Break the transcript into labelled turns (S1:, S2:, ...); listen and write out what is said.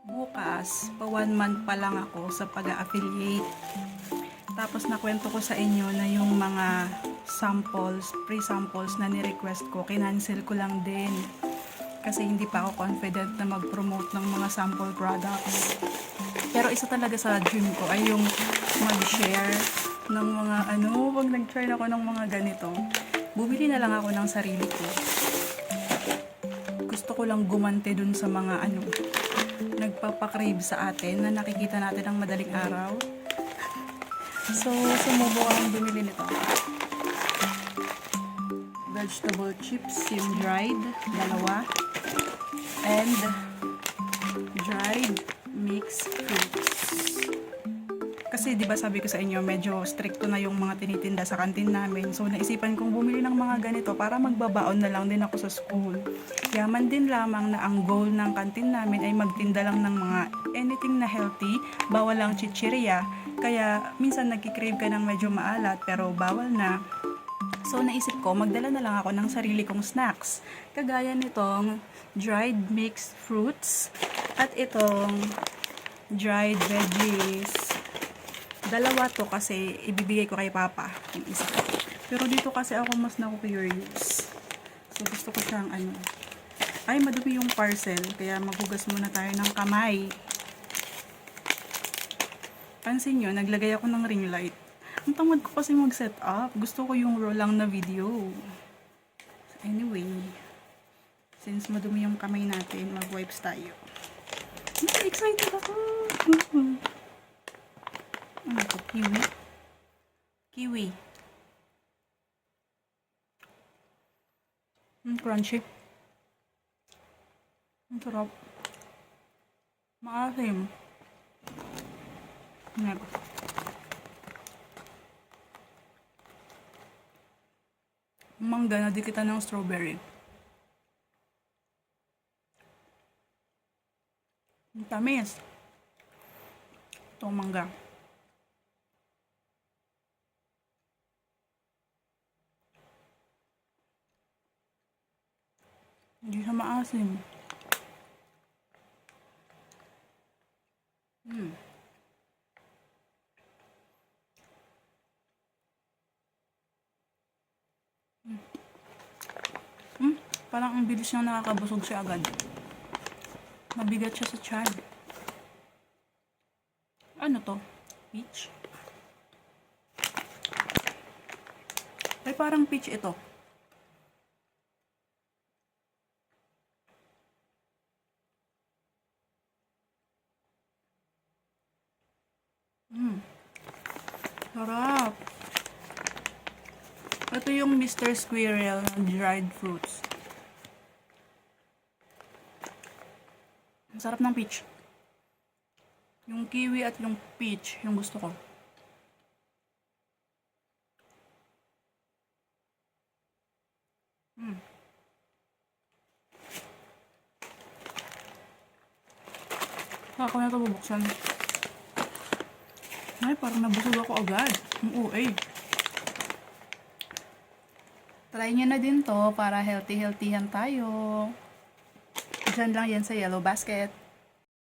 S1: Bukas, pa 1 month pa lang ako sa pag-affiliate. Tapos nakwento ko sa inyo na yung mga samples, pre-samples na ni-request ko, kinancel ko lang din. Kasi hindi pa ako confident na mag-promote ng mga sample products. Pero isa talaga sa dream ko ay yung mag-share ng mga pag nag-try ako ng mga ganito, bumili na lang ako ng sarili ko. Gusto ko lang gumante dun sa mga nagpapakrave sa atin na nakikita natin ang madaling araw. So, sumubok akong bumili nito. Vegetable chips, yung dried, dalawa. And dried mixed fruits. Kasi 'di ba sabi ko sa inyo, medyo stricto na yung mga tinitinda sa kantin namin. So naisipan kong bumili ng mga ganito para magbabaon na lang din ako sa school. Yaman din lamang na ang goal ng kantin namin ay magtinda lang ng mga anything na healthy, bawal lang chichirya. Kaya minsan nagki-crave ka ng medyo maalat pero bawal na. So naisip ko, magdala na lang ako ng sarili kong snacks. Kagaya nitong dried mixed fruits at itong dried veggies. Dalawa to kasi ibibigay ko kay Papa yung isa. Pero dito kasi ako mas na-curious. So gusto ko siyang ay madumi yung parcel kaya maghugas muna tayo ng kamay. Pansin nyo, naglagay ako ng ring light. Ang tamad ko kasi mag-set up. Gusto ko yung raw lang na video. So anyway, since madumi yung kamay natin, mag-wipes tayo. Excited ako! Ano ito? Kiwi? Kiwi. Crunchy. Ang sarap. Maasim. Never. Mangga na dikitan ng strawberry. Ang tamis. Itong mangga. Hindi siya maasim. Parang ang bilis niyang nakakabusog siya agad. Mabigat siya sa tiyan. Ano to? Peach? Ay, parang peach ito. Sarap. Ito yung Mr. Squirrel na dried fruits. Ang sarap ng peach. Yung kiwi at yung peach, yung gusto ko. Ako na ito bubuksan. Ay, parang nabusog ako agad. Ang OA. Try nyo na din to para healthy-healthyhan tayo. Diyan lang yan sa Yellow Basket.